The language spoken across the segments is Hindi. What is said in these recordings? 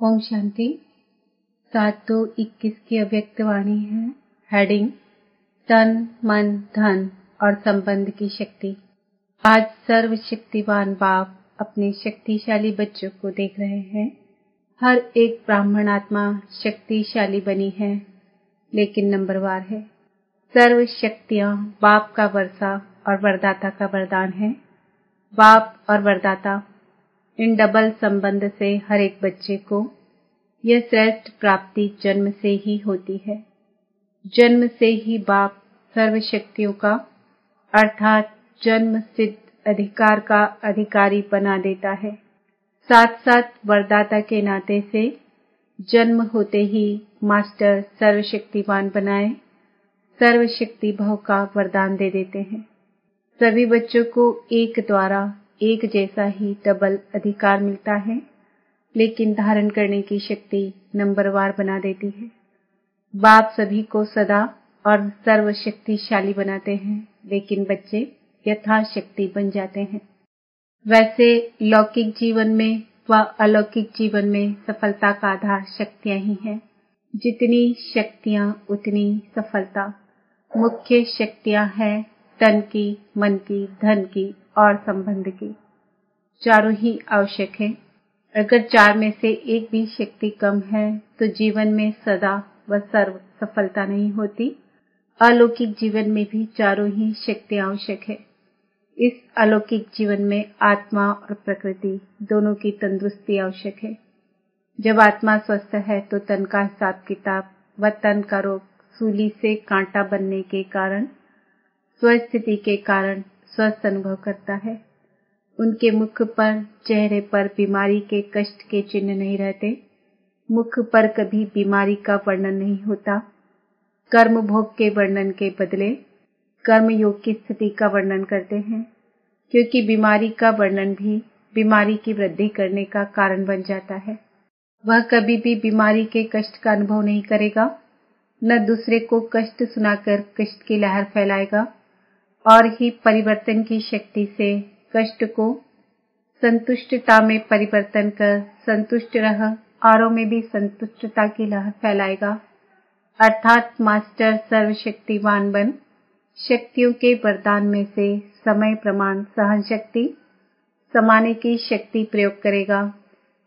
ओम शांति। 7/2/21 की अव्यक्त वाणी है। हेडिंग तन मन धन और संबंध की शक्ति। आज सर्वशक्तिवान बाप अपने शक्तिशाली बच्चों को देख रहे हैं। हर एक ब्राह्मण आत्मा शक्तिशाली बनी है, लेकिन नंबरवार है। सर्व शक्तियां बाप का वर्षा और वरदाता का वरदान है। बाप और वरदाता, इन डबल संबंध से हर एक बच्चे को यह श्रेष्ठ प्राप्ति जन्म से ही होती है। जन्म से ही बाप सर्व शक्तियों का अर्थात जन्म सिद्ध अधिकार का अधिकारी बना देता है। साथ साथ वरदाता के नाते से जन्म होते ही मास्टर सर्वशक्तिवान बनाए सर्वशक्ति भाव का वरदान दे देते हैं। सभी बच्चों को एक द्वारा एक जैसा ही डबल अधिकार मिलता है, लेकिन धारण करने की शक्ति नंबरवार बना देती है। बाप सभी को सदा और सर्वशक्तिशाली बनाते हैं, लेकिन बच्चे यथाशक्ति बन जाते हैं। वैसे लौकिक जीवन में व अलौकिक जीवन में सफलता का आधार शक्तियां ही हैं। जितनी शक्तियां उतनी सफलता। मुख्य शक्तियां हैं तन की, मन की, धन की और संबंध की। चारों ही आवश्यक है। अगर चार में से एक भी शक्ति कम है तो जीवन में सदा व सर्व सफलता नहीं होती। अलौकिक जीवन में भी चारों ही शक्तियां आवश्यक है। इस अलौकिक जीवन में आत्मा और प्रकृति दोनों की तंदुरुस्ती आवश्यक है। जब आत्मा स्वस्थ है तो तन का हिसाब किताब व तन का रोग सूली से कांटा बनने के कारण स्वस्थिति के कारण स्वस्थ अनुभव करता है। उनके मुख पर, चेहरे पर बीमारी के कष्ट के चिन्ह नहीं रहते। मुख पर कभी बीमारी का वर्णन नहीं होता। कर्म भोग के वर्णन के बदले कर्म योग की स्थिति का वर्णन करते हैं, क्योंकि बीमारी का वर्णन भी बीमारी की वृद्धि करने का कारण बन जाता है। वह कभी भी बीमारी के कष्ट का अनुभव नहीं करेगा, न दूसरे को कष्ट सुनाकर कष्ट की लहर फैलाएगा, और ही परिवर्तन की शक्ति से कष्ट को संतुष्टता में परिवर्तन कर संतुष्ट रह औरों में भी संतुष्टता की लहर फैलाएगा। अर्थात मास्टर सर्वशक्तिवान बन शक्तियों के वरदान में से समय प्रमाण सहन शक्ति समाने की शक्ति प्रयोग करेगा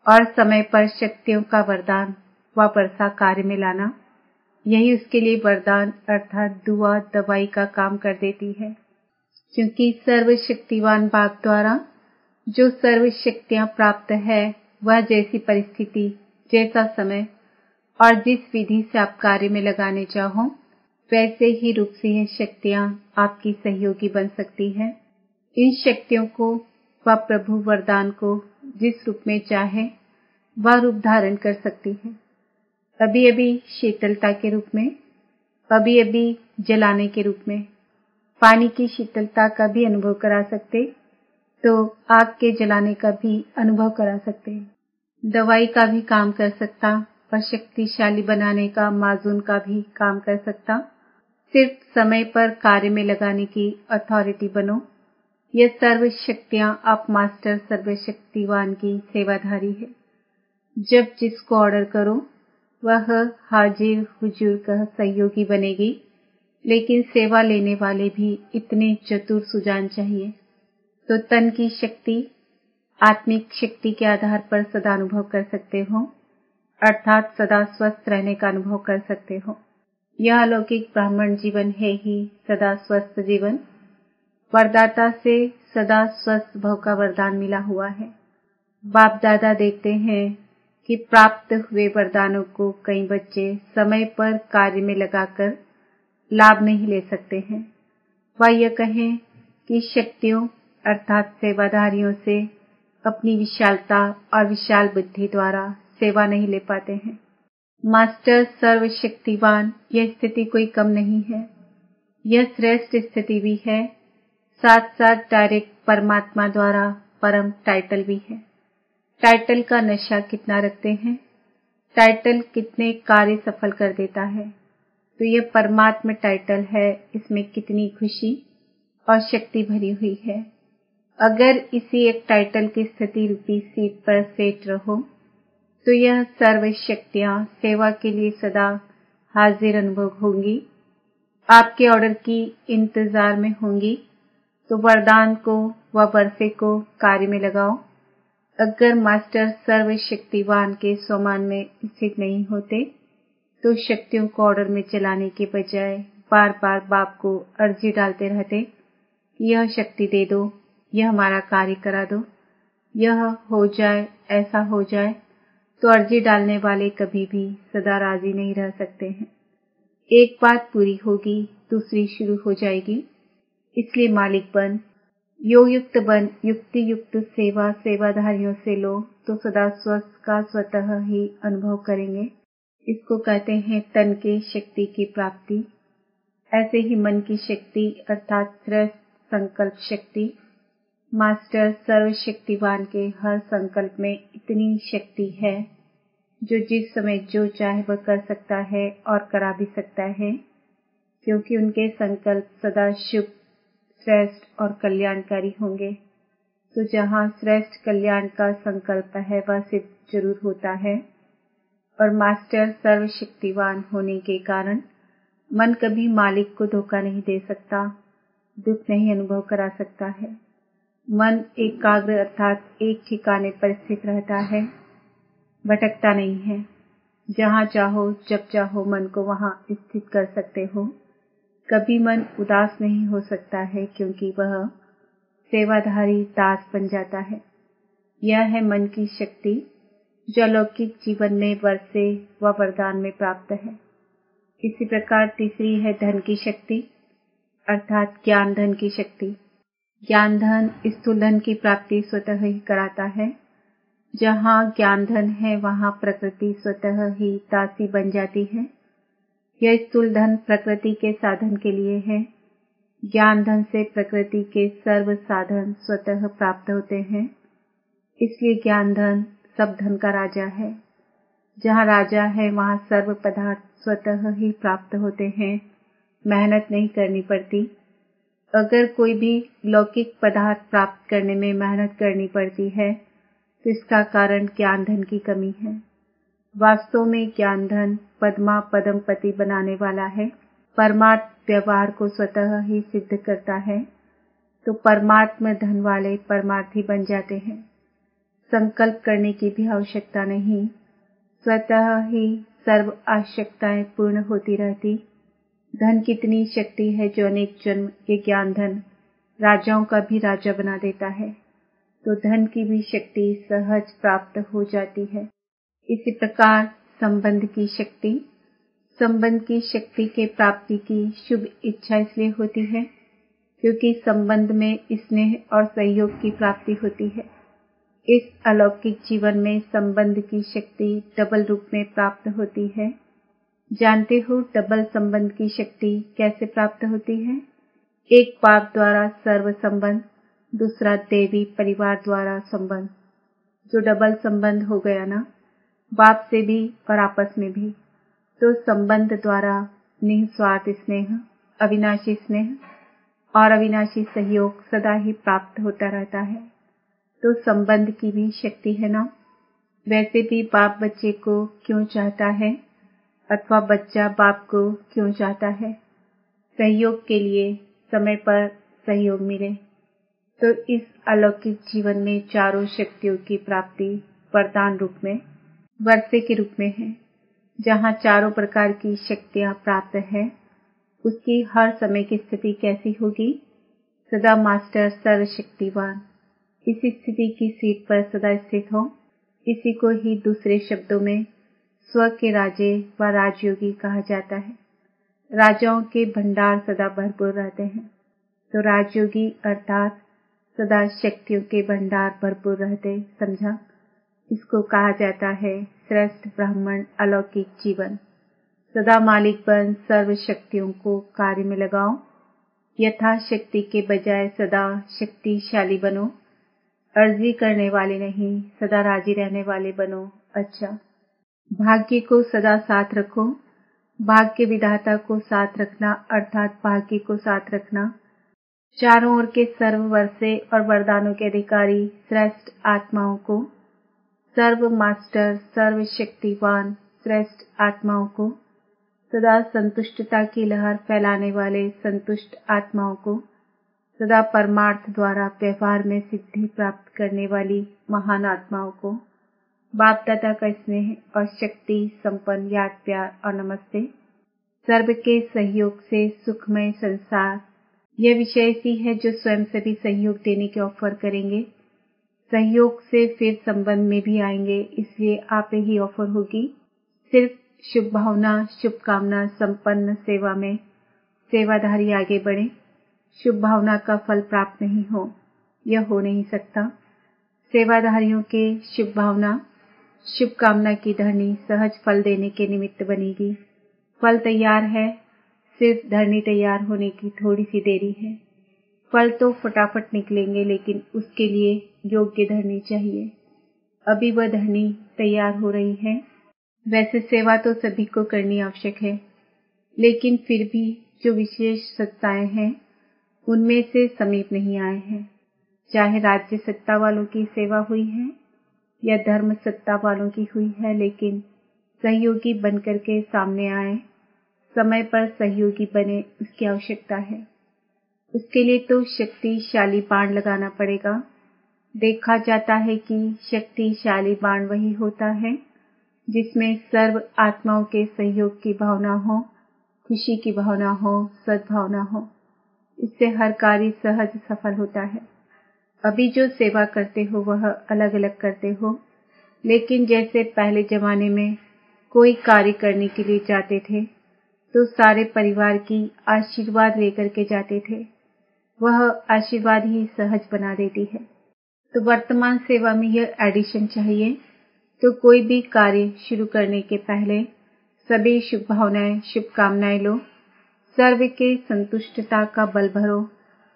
और समय पर शक्तियों का वरदान व वर्षा कार्य में लाना, यही उसके लिए वरदान अर्थात दुआ दवाई का काम कर देती है। क्योंकि सर्वशक्तिवान बाप द्वारा जो सर्व शक्तियां प्राप्त है, वह जैसी परिस्थिति, जैसा समय और जिस विधि से आप कार्य में लगाने चाहो, वैसे ही रूप से यह शक्तियां आपकी सहयोगी बन सकती है। इन शक्तियों को व प्रभु वरदान को जिस रूप में चाहे वह रूप धारण कर सकती है। अभी अभी शीतलता के रूप में, अभी अभी जलाने के रूप में। पानी की शीतलता का भी अनुभव करा सकते तो आग के जलाने का भी अनुभव करा सकते। दवाई का भी काम कर सकता और शक्तिशाली बनाने का माजून का भी काम कर सकता। सिर्फ समय पर कार्य में लगाने की अथॉरिटी बनो। यह सर्व शक्तियां आप मास्टर सर्वशक्तिवान की सेवाधारी है। जब जिसको ऑर्डर करो वह हाजिर हुजूर का सहयोगी बनेगी, लेकिन सेवा लेने वाले भी इतने चतुर सुजान चाहिए। तो तन की शक्ति आत्मिक शक्ति के आधार पर सदा अनुभव कर सकते हो, अर्थात सदा स्वस्थ रहने का अनुभव कर सकते हो। यह अलौकिक ब्राह्मण जीवन है ही सदा स्वस्थ जीवन। वरदाता से सदा स्वस्थ भव का वरदान मिला हुआ है। बाप दादा देखते हैं कि प्राप्त हुए वरदानों को कई बच्चे समय पर कार्य में लगाकर लाभ नहीं ले सकते हैं। वह यह कहें कि शक्तियों अर्थात सेवाधारियों से अपनी विशालता और विशाल बुद्धि द्वारा सेवा नहीं ले पाते हैं। मास्टर सर्वशक्तिवान, यह स्थिति कोई कम नहीं है, यह श्रेष्ठ स्थिति भी है। साथ साथ डायरेक्ट परमात्मा द्वारा परम टाइटल भी है। टाइटल का नशा कितना रखते हैं, टाइटल कितने कार्य सफल कर देता है, तो यह परमात्मा टाइटल है, इसमें कितनी खुशी और शक्ति भरी हुई है। अगर इसी एक टाइटल की स्थिति रूपी सीट पर सेट रहो तो यह सर्व शक्तियां सेवा के लिए सदा हाजिर अनुभव होंगी, आपके ऑर्डर की इंतजार में होंगी। तो वरदान को व वर्षे को कार्य में लगाओ। अगर मास्टर सर्वशक्तिवान के स्वमान में स्थित नहीं होते तो शक्तियों को ऑर्डर में चलाने के बजाय बार बार बाप को अर्जी डालते रहते कि यह शक्ति दे दो, यह हमारा कार्य करा दो, यह हो जाए, ऐसा हो जाए। तो अर्जी डालने वाले कभी भी सदा राजी नहीं रह सकते हैं। एक बात पूरी होगी, दूसरी शुरू हो जाएगी। इसलिए मालिक बन, योग युक्त बन, युक्ति युक्त सेवा सेवाधारियों से लो तो सदा स्वस्थ का स्वतः ही अनुभव करेंगे। इसको कहते हैं तन के शक्ति की प्राप्ति। ऐसे ही मन की शक्ति अर्थात श्रेष्ठ संकल्प शक्ति। मास्टर सर्वशक्तिवान के हर संकल्प में इतनी शक्ति है जो जिस समय जो चाहे वह कर सकता है और करा भी सकता है, क्योंकि उनके संकल्प सदा शुभ, श्रेष्ठ और कल्याणकारी होंगे। तो जहाँ श्रेष्ठ कल्याण का संकल्प है वह सिद्ध जरूर होता है। और मास्टर सर्वशक्तिवान होने के कारण मन कभी मालिक को धोखा नहीं दे सकता, दुख नहीं अनुभव करा सकता है। मन एकाग्र अर्थात एक ठिकाने पर स्थित रहता है, भटकता नहीं है। जहाँ चाहो जब चाहो मन को वहाँ स्थित कर सकते हो। कभी मन उदास नहीं हो सकता है क्योंकि वह सेवाधारी दास बन जाता है। यह है मन की शक्ति जो अलौकिक जीवन में वर्षे व वरदान में प्राप्त है। इसी प्रकार तीसरी है धन की शक्ति अर्थात ज्ञान धन की शक्ति। ज्ञान धन स्थूल धन की प्राप्ति स्वतः ही कराता है। जहाँ ज्ञान धन है वहाँ प्रकृति स्वतः ही दासी बन जाती है। यह स्थूल धन प्रकृति के साधन के लिए है। ज्ञान धन से प्रकृति के सर्व साधन स्वतः प्राप्त होते हैं। इसलिए ज्ञान धन सब धन का राजा है। जहाँ राजा है वहाँ सर्व पदार्थ स्वतः ही प्राप्त होते हैं, मेहनत नहीं करनी पड़ती। अगर कोई भी लौकिक पदार्थ प्राप्त करने में मेहनत करनी पड़ती है तो इसका कारण ज्ञान धन की कमी है। वास्तव में ज्ञान धन पद्मा पदमपति बनाने वाला है। परमार्थ व्यवहार को स्वतः ही सिद्ध करता है। तो परमात्म धन वाले परमार्थी बन जाते हैं। संकल्प करने की भी आवश्यकता नहीं, स्वतः ही सर्व आवश्यकताएं पूर्ण होती रहती। धन कितनी शक्ति है जो अनेक जन्म ये ज्ञान धन राजाओं का भी राजा बना देता है। तो धन की भी शक्ति सहज प्राप्त हो जाती है। इसी प्रकार संबंध की शक्ति। संबंध की शक्ति के प्राप्ति की शुभ इच्छा इसलिए होती है क्योंकि संबंध में स्नेह और सहयोग की प्राप्ति होती है। इस अलौकिक जीवन में संबंध की शक्ति डबल रूप में प्राप्त होती है। जानते हो डबल संबंध की शक्ति कैसे प्राप्त होती है? एक बाप द्वारा सर्व संबंध, दूसरा देवी परिवार द्वारा संबंध। जो डबल संबंध हो गया ना, बाप से भी और आपस में भी। तो संबंध द्वारा निस्वार्थ स्नेह, अविनाशी स्नेह और अविनाशी सहयोग सदा ही प्राप्त होता रहता है। तो संबंध की भी शक्ति है ना। वैसे भी बाप बच्चे को क्यों चाहता है अथवा बच्चा बाप को क्यों चाहता है? सहयोग के लिए, समय पर सहयोग मिले। तो इस अलौकिक जीवन में चारों शक्तियों की प्राप्ति वरदान रूप में, वर्षे के रूप में है। जहाँ चारों प्रकार की शक्तियाँ प्राप्त है, उसकी हर समय की स्थिति कैसी होगी? सदा मास्टर सर्वशक्तिवान इसी स्थिति की सीट पर सदा स्थित हो। इसी को ही दूसरे शब्दों में स्व के राजे व राजयोगी कहा जाता है। राजाओं के भंडार सदा भरपूर रहते हैं। तो राजयोगी अर्थात सदा शक्तियों के भंडार भरपूर रहते, समझा? इसको कहा जाता है श्रेष्ठ ब्राह्मण अलौकिक जीवन। सदा मालिक बन, सर्व शक्तियों को कार्य में लगाओ। यथाशक्ति के बजाय सदा शक्तिशाली बनो। अर्जी करने वाले नहीं, सदा राजी रहने वाले बनो। अच्छा, भाग्य को सदा साथ रखो। भाग्य विधाता को साथ रखना अर्थात भाग्य को साथ रखना। चारों ओर के सर्व वर्षे और वरदानों के अधिकारी श्रेष्ठ आत्माओं को सर्व मास्टर, सर्वशक्तिवान श्रेष्ठ आत्माओं को, सदा संतुष्टता की लहर फैलाने वाले संतुष्ट आत्माओं को, सदा परमार्थ द्वारा व्यवहार में सिद्धि प्राप्त करने वाली महान आत्माओं को, बाप दादा का स्नेह और शक्ति संपन्न याद प्यार और नमस्ते। सर्व के सहयोग से सुखमय संसार, यह विषय ऐसी है जो स्वयं से भी सहयोग देने के ऑफर करेंगे। सहयोग से फिर संबंध में भी आएंगे, इसलिए आप ही ऑफर होगी। सिर्फ शुभ भावना, शुभकामना संपन्न सेवा में सेवाधारी आगे बढ़े। शुभ भावना का फल प्राप्त नहीं हो, यह हो नहीं सकता। सेवाधारियों के शुभ भावना, शुभकामना की धरनी सहज फल देने के निमित्त बनेगी। फल तैयार है, सिर्फ धरनी तैयार होने की थोड़ी सी देरी है। फल तो फटाफट निकलेंगे, लेकिन उसके लिए योग्य धरनी चाहिए। अभी वह धरनी तैयार हो रही है। वैसे सेवा तो सभी को करनी आवश्यक है, लेकिन फिर भी जो विशेष सत्ताएं हैं उनमें से समीप नहीं आए हैं। चाहे राज्य सत्ता वालों की सेवा हुई है या धर्म सत्ता वालों की हुई है, लेकिन सहयोगी बनकर के सामने आए, समय पर सहयोगी बने, उसकी आवश्यकता है। उसके लिए तो शक्तिशाली बाण लगाना पड़ेगा। देखा जाता है कि शक्तिशाली बाण वही होता है जिसमें सर्व आत्माओं के सहयोग की भावना हो, खुशी की भावना हो, सद्भावना हो। इससे हर कार्य सहज सफल होता है। अभी जो सेवा करते हो वह अलग अलग करते हो, लेकिन जैसे पहले जमाने में कोई कार्य करने के लिए जाते थे तो सारे परिवार की आशीर्वाद लेकर के जाते थे। वह आशीर्वाद ही सहज बना देती है। तो वर्तमान सेवा में यह एडिशन चाहिए। तो कोई भी कार्य शुरू करने के पहले सभी शुभ भावनाएं, शुभकामनाएं लो, सर्व के संतुष्टता का बल भरो,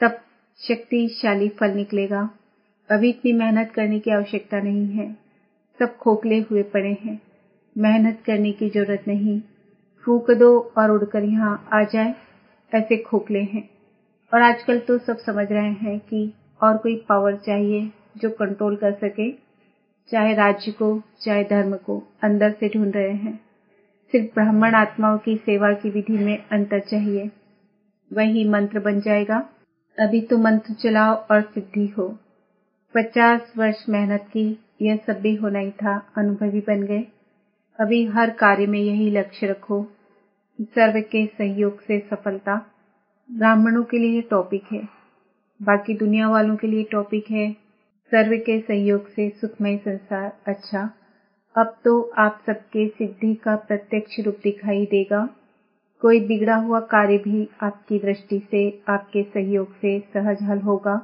तब शक्तिशाली फल निकलेगा। अभी इतनी मेहनत करने की आवश्यकता नहीं है। सब खोखले हुए पड़े हैं, मेहनत करने की जरूरत नहीं। फूंक दो और उड़कर यहाँ आ जाए, ऐसे खोखले हैं। और आजकल तो सब समझ रहे हैं कि और कोई पावर चाहिए जो कंट्रोल कर सके, चाहे राज्य को चाहे धर्म को, अंदर से ढूंढ रहे हैं। सिर्फ ब्राह्मण आत्माओं की सेवा की विधि में अंतर चाहिए, वही मंत्र बन जाएगा। अभी तो मंत्र चलाओ और सिद्धि हो। 50 वर्ष मेहनत की, यह सब भी होना ही था, अनुभवी बन गए। अभी हर कार्य में यही लक्ष्य रखो कि सर्व के सहयोग से सफलता। ब्राह्मणों के लिए टॉपिक है, बाकी दुनिया वालों के लिए टॉपिक है सर्व के सहयोग से सुखमय संसार। अच्छा, अब तो आप सबके सिद्धि का प्रत्यक्ष रूप दिखाई देगा। कोई बिगड़ा हुआ कार्य भी आपकी दृष्टि से, आपके सहयोग से सहज हल होगा,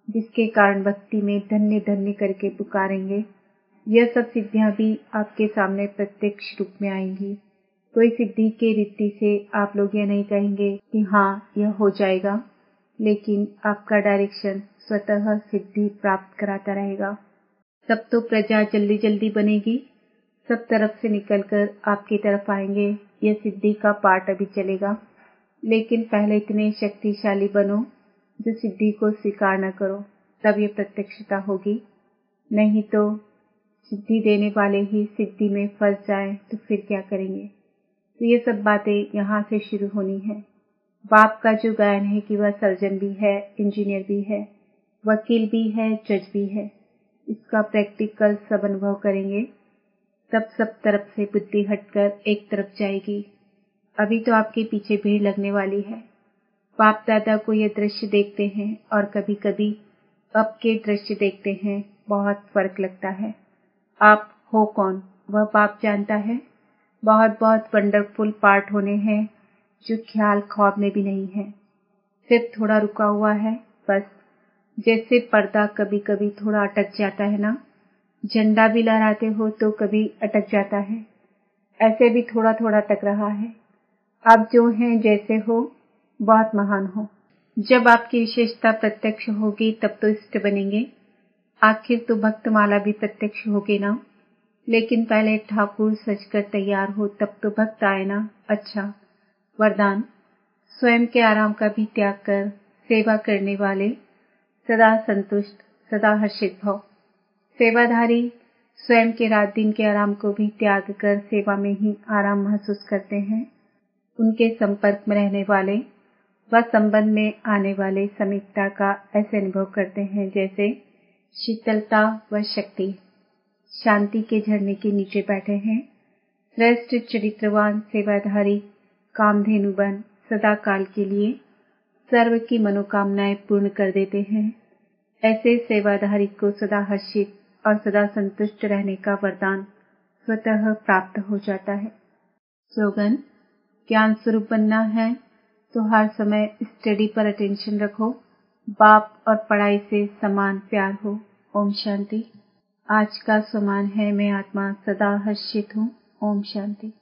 जिसके कारण भक्ति में धन्य धन्य करके पुकारेंगे। यह सब सिद्धियां भी आपके सामने प्रत्यक्ष रूप में आएंगी। कोई सिद्धि के रीति से आप लोग यह नहीं कहेंगे कि हाँ यह हो जाएगा, लेकिन आपका डायरेक्शन स्वतः सिद्धि प्राप्त कराता रहेगा। तब तो प्रजा जल्दी जल्दी बनेगी, सब तरफ से निकलकर आपकी तरफ आएंगे। यह सिद्धि का पाठ अभी चलेगा, लेकिन पहले इतने शक्तिशाली बनो जो सिद्धि को स्वीकार न करो, तब ये प्रत्यक्षता होगी। नहीं तो सिद्धि देने वाले ही सिद्धि में फंस जाए तो फिर क्या करेंगे। तो ये सब बातें यहाँ से शुरू होनी है। बाप का जो गायन है कि वह सर्जन भी है, इंजीनियर भी है, वकील भी है, जज भी है, इसका प्रैक्टिकल सब अनुभव करेंगे, तब सब तरफ से बुद्धि हटकर एक तरफ जाएगी। अभी तो आपके पीछे भीड़ लगने वाली है। बाप दादा को यह दृश्य देखते हैं और कभी कभी अब के दृश्य देखते हैं, बहुत फर्क लगता है। आप हो कौन वह बाप जानता है। बहुत बहुत वंडरफुल पार्ट होने हैं जो ख्याल ख्वाब में भी नहीं है, सिर्फ थोड़ा रुका हुआ है बस। जैसे पर्दा कभी कभी थोड़ा अटक जाता है ना, झंडा भी लहराते हो तो कभी अटक जाता है, ऐसे भी थोड़ा थोड़ा अटक रहा है। आप जो हैं जैसे हो, बहुत महान हो। जब आपकी विशेषता प्रत्यक्ष होगी तब तो इष्ट बनेंगे। आखिर तो भक्तमाला भी प्रत्यक्ष होगी ना, लेकिन पहले ठाकुर सजकर तैयार हो तब तो भक्त आए ना। अच्छा, वरदान, स्वयं के आराम का भी त्याग कर सेवा करने वाले, सदा संतुष्ट, सदा हर्षित भव। सेवाधारी स्वयं के रात दिन के आराम को भी त्याग कर सेवा में ही आराम महसूस करते हैं। उनके संपर्क में रहने वाले व संबंध में आने वाले समीपता का ऐसे अनुभव करते हैं जैसे शीतलता व शक्ति। शांति के झरने के नीचे बैठे हैं। श्रेष्ठ चरित्रवान सेवाधारी कामधेनु बन सदा काल के लिए सर्व की मनोकामनाएं पूर्ण कर देते हैं। ऐसे सेवाधारी को सदा हर्षित और सदा संतुष्ट रहने का वरदान स्वतः प्राप्त हो जाता है। स्लोगन: ज्ञान स्वरूप बनना है तो हर समय स्टडी पर अटेंशन रखो। बाप और पढ़ाई से समान प्यार हो। ओम शांति। आज का सम्मान है, मैं आत्मा सदा हर्षित हूँ। ओम शांति।